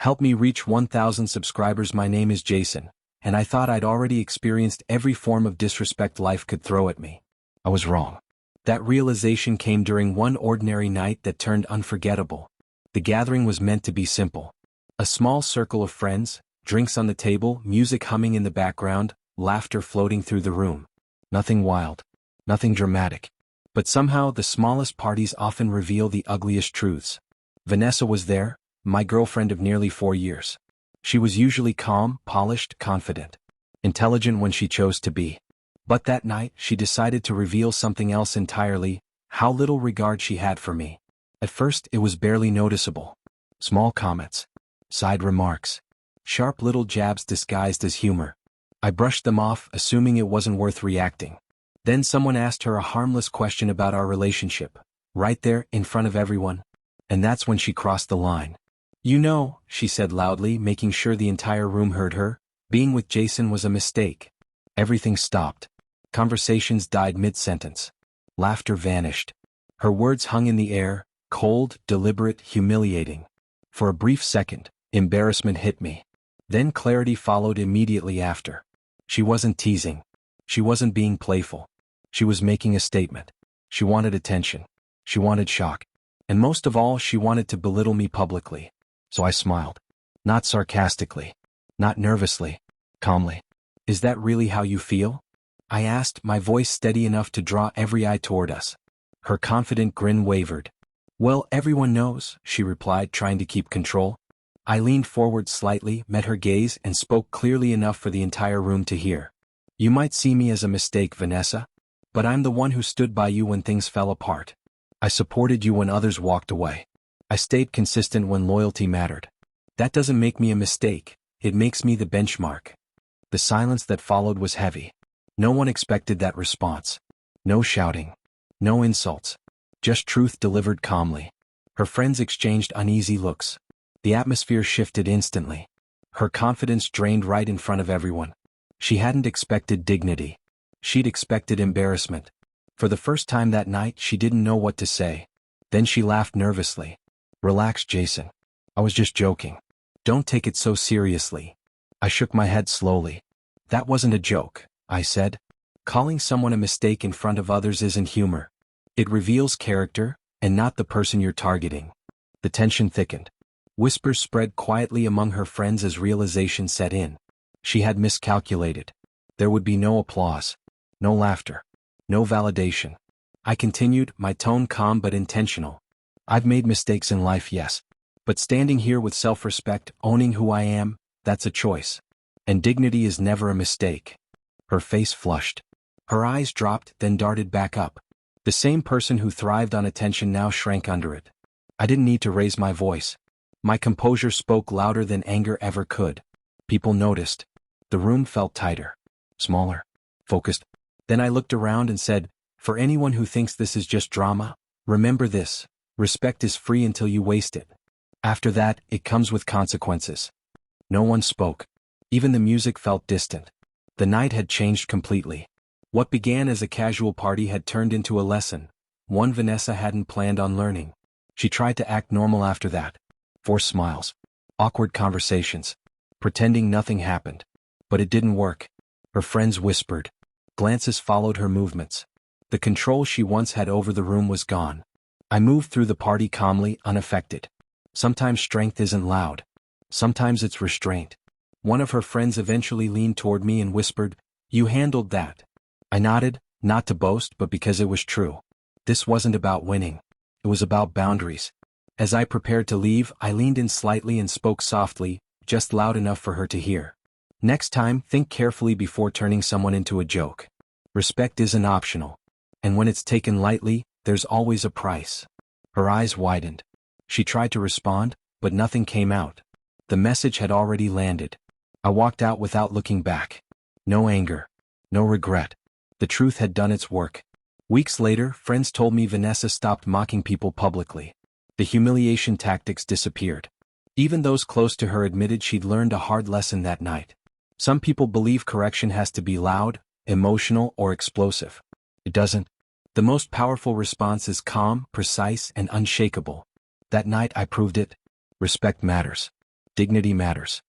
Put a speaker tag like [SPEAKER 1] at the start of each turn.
[SPEAKER 1] Help me reach 1,000 subscribers. My name is Jason, and I thought I'd already experienced every form of disrespect life could throw at me. I was wrong. That realization came during one ordinary night that turned unforgettable. The gathering was meant to be simple. A small circle of friends, drinks on the table, music humming in the background, laughter floating through the room. Nothing wild, nothing dramatic. But somehow the smallest parties often reveal the ugliest truths. Vanessa was there, my girlfriend of nearly 4 years. She was usually calm, polished, confident, intelligent when she chose to be. But that night she decided to reveal something else entirely: how little regard she had for me. At first it was barely noticeable. Small comments, side remarks, sharp little jabs disguised as humor. I brushed them off, assuming it wasn't worth reacting. Then someone asked her a harmless question about our relationship, right there, in front of everyone. And that's when she crossed the line. "You know," she said loudly, making sure the entire room heard her, "being with Jason was a mistake." Everything stopped. Conversations died mid-sentence. Laughter vanished. Her words hung in the air, cold, deliberate, humiliating. For a brief second, embarrassment hit me. Then clarity followed immediately after. She wasn't teasing. She wasn't being playful. She was making a statement. She wanted attention. She wanted shock. And most of all, she wanted to belittle me publicly. So I smiled. Not sarcastically. Not nervously. Calmly. "Is that really how you feel?" I asked, my voice steady enough to draw every eye toward us. Her confident grin wavered. "Well, everyone knows," she replied, trying to keep control. I leaned forward slightly, met her gaze, and spoke clearly enough for the entire room to hear. "You might see me as a mistake, Vanessa. But I'm the one who stood by you when things fell apart. I supported you when others walked away. I stayed consistent when loyalty mattered. That doesn't make me a mistake, it makes me the benchmark." The silence that followed was heavy. No one expected that response. No shouting. No insults. Just truth delivered calmly. Her friends exchanged uneasy looks. The atmosphere shifted instantly. Her confidence drained right in front of everyone. She hadn't expected dignity. She'd expected embarrassment. For the first time that night, she didn't know what to say. Then she laughed nervously. "Relax, Jason. I was just joking. Don't take it so seriously." I shook my head slowly. "That wasn't a joke," I said. "Calling someone a mistake in front of others isn't humor. It reveals character, and not the person you're targeting." The tension thickened. Whispers spread quietly among her friends as realization set in. She had miscalculated. There would be no applause. No laughter. No validation. I continued, my tone calm but intentional. "I've made mistakes in life, yes. But standing here with self-respect, owning who I am, that's a choice. And dignity is never a mistake." Her face flushed. Her eyes dropped, then darted back up. The same person who thrived on attention now shrank under it. I didn't need to raise my voice. My composure spoke louder than anger ever could. People noticed. The room felt tighter. Smaller. Focused. Then I looked around and said, "For anyone who thinks this is just drama, remember this: respect is free until you waste it. After that, it comes with consequences." No one spoke. Even the music felt distant. The night had changed completely. What began as a casual party had turned into a lesson, one Vanessa hadn't planned on learning. She tried to act normal after that. Forced smiles. Awkward conversations. Pretending nothing happened. But it didn't work. Her friends whispered. Glances followed her movements. The control she once had over the room was gone. I moved through the party calmly, unaffected. Sometimes strength isn't loud. Sometimes it's restraint. One of her friends eventually leaned toward me and whispered, "You handled that." I nodded, not to boast but because it was true. This wasn't about winning. It was about boundaries. As I prepared to leave, I leaned in slightly and spoke softly, just loud enough for her to hear. "Next time, think carefully before turning someone into a joke. Respect isn't optional. And when it's taken lightly, there's always a price." Her eyes widened. She tried to respond, but nothing came out. The message had already landed. I walked out without looking back. No anger. No regret. The truth had done its work. Weeks later, friends told me Vanessa stopped mocking people publicly. The humiliation tactics disappeared. Even those close to her admitted she'd learned a hard lesson that night. Some people believe correction has to be loud, emotional, or explosive. It doesn't. The most powerful response is calm, precise, and unshakable. That night I proved it. Respect matters. Dignity matters.